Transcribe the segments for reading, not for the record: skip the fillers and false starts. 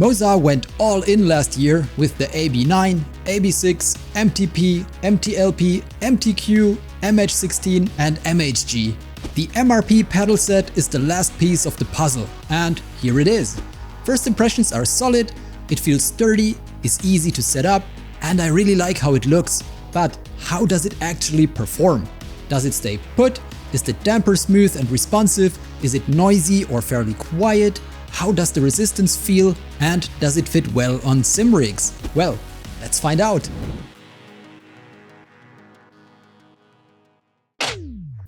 MOZA went all in last year with the AB9, AB6, MTP, MTLP, MTQ, MH16 and MHG. The MRP pedal set is the last piece of the puzzle, and here it is. First impressions are solid, it feels sturdy, is easy to set up, and I really like how it looks. But how does it actually perform? Does it stay put? Is the damper smooth and responsive? Is it noisy or fairly quiet? How does the resistance feel? And does it fit well on sim rigs? Well, let's find out.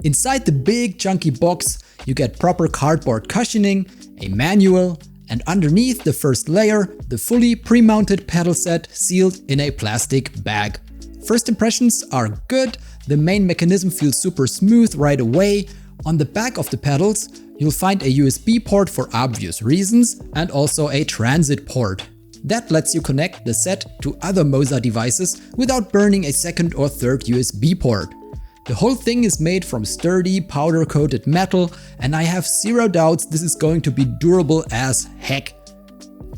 Inside the big chunky box, you get proper cardboard cushioning, a manual, and underneath the first layer, the fully pre-mounted pedal set sealed in a plastic bag. First impressions are good, the main mechanism feels super smooth right away. On the back of the pedals, you'll find a USB port for obvious reasons and also a transit port. That lets you connect the set to other MOZA devices without burning a second or third USB port. The whole thing is made from sturdy powder-coated metal, and I have zero doubts this is going to be durable as heck.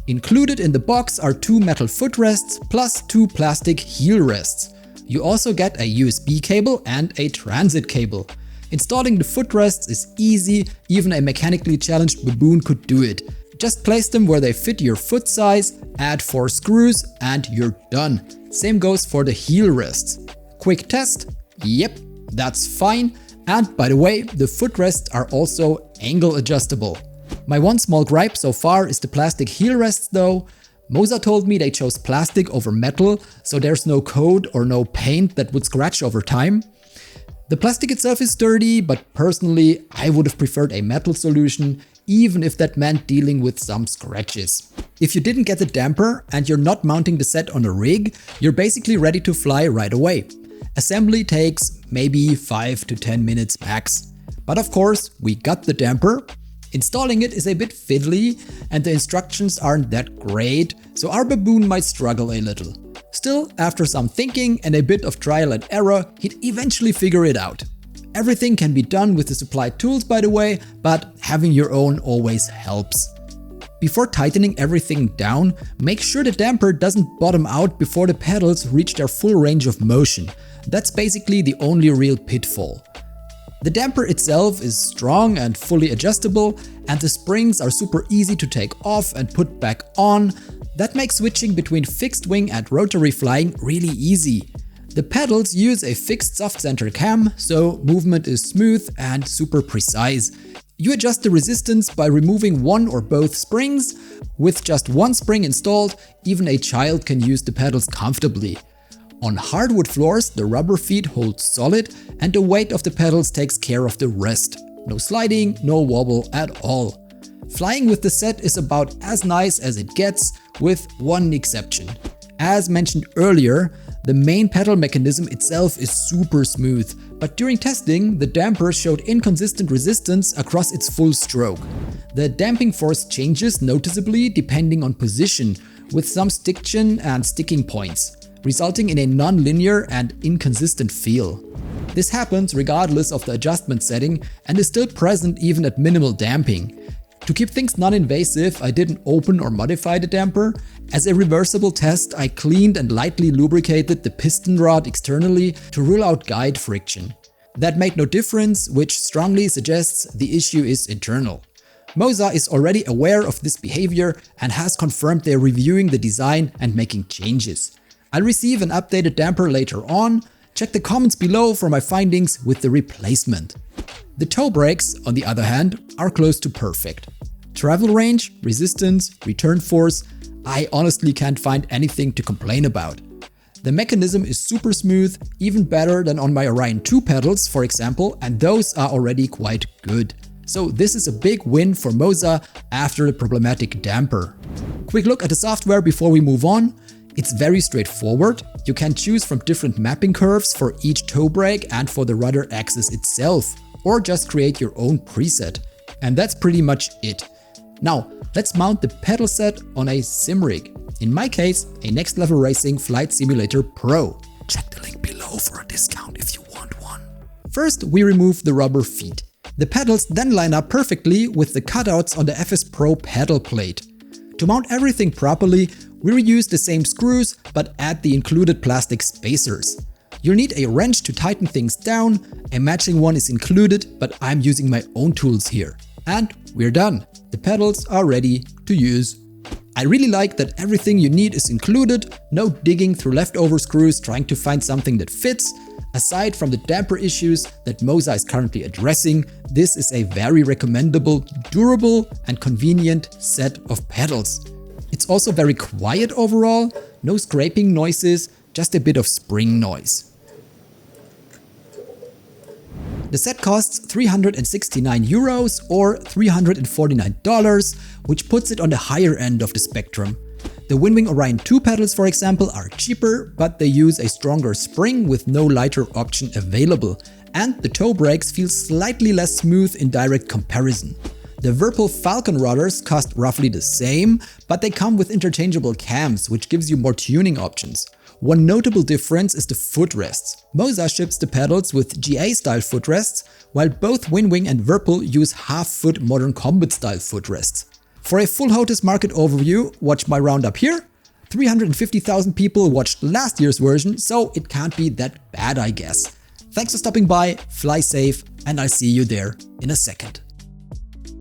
Included in the box are 2 metal footrests plus 2 plastic heel rests. You also get a USB cable and a transit cable. Installing the footrests is easy, even a mechanically challenged baboon could do it. Just place them where they fit your foot size, add 4 screws and you're done. Same goes for the heel rests. Quick test, yep, that's fine. And by the way, the footrests are also angle adjustable. My one small gripe so far is the plastic heel rests though. MOZA told me they chose plastic over metal, so there's no coat or no paint that would scratch over time. The plastic itself is sturdy, but personally I would have preferred a metal solution, even if that meant dealing with some scratches. If you didn't get the damper and you're not mounting the set on a rig, you're basically ready to fly right away. Assembly takes maybe 5 to 10 minutes max. But of course, we got the damper. Installing it is a bit fiddly and the instructions aren't that great, so our baboon might struggle a little. Still, after some thinking and a bit of trial and error, he'd eventually figure it out. Everything can be done with the supplied tools by the way, but having your own always helps. Before tightening everything down, make sure the damper doesn't bottom out before the pedals reach their full range of motion. That's basically the only real pitfall. The damper itself is strong and fully adjustable, and the springs are super easy to take off and put back on. That makes switching between fixed wing and rotary flying really easy. The pedals use a fixed soft center cam, so movement is smooth and super precise. You adjust the resistance by removing one or both springs. With just one spring installed, even a child can use the pedals comfortably. On hardwood floors, the rubber feet hold solid and the weight of the pedals takes care of the rest. No sliding, no wobble at all. Flying with the set is about as nice as it gets, with one exception. As mentioned earlier, the main pedal mechanism itself is super smooth, but during testing, the damper showed inconsistent resistance across its full stroke. The damping force changes noticeably depending on position, with some stiction and sticking points, resulting in a non-linear and inconsistent feel. This happens regardless of the adjustment setting and is still present even at minimal damping. To keep things non-invasive, I didn't open or modify the damper. As a reversible test, I cleaned and lightly lubricated the piston rod externally to rule out guide friction. That made no difference, which strongly suggests the issue is internal. MOZA is already aware of this behavior and has confirmed they're reviewing the design and making changes. I'll receive an updated damper later on. Check the comments below for my findings with the replacement. The toe brakes, on the other hand, are close to perfect. Travel range, resistance, return force, I honestly can't find anything to complain about. The mechanism is super smooth, even better than on my Orion 2 pedals, for example, and those are already quite good. So this is a big win for MOZA after the problematic damper. Quick look at the software before we move on. It's very straightforward. You can choose from different mapping curves for each toe brake and for the rudder axis itself, or just create your own preset. And that's pretty much it. Now, let's mount the pedal set on a sim rig. In my case, a Next Level Racing Flight Simulator Pro. Check the link below for a discount if you want one. First, we remove the rubber feet. The pedals then line up perfectly with the cutouts on the FS Pro pedal plate. To mount everything properly, we reuse the same screws but add the included plastic spacers. You'll need a wrench to tighten things down, a matching one is included, but I'm using my own tools here. And we're done. The pedals are ready to use. I really like that everything you need is included, no digging through leftover screws trying to find something that fits. Aside from the damper issues that MOZA is currently addressing, this is a very recommendable, durable and convenient set of pedals. It's also very quiet overall, no scraping noises, just a bit of spring noise. The set costs €369 or $349, which puts it on the higher end of the spectrum. The WinWing Orion 2 pedals, for example, are cheaper, but they use a stronger spring with no lighter option available, and the toe brakes feel slightly less smooth in direct comparison. The Virpil Falcon rudders cost roughly the same, but they come with interchangeable cams, which gives you more tuning options. One notable difference is the footrests. MOZA ships the pedals with GA-style footrests, while both WinWing and Virpil use half-foot modern combat-style footrests. For a full HOTAS market overview, watch my roundup here. 350,000 people watched last year's version, so it can't be that bad, I guess. Thanks for stopping by, fly safe, and I'll see you there in a second.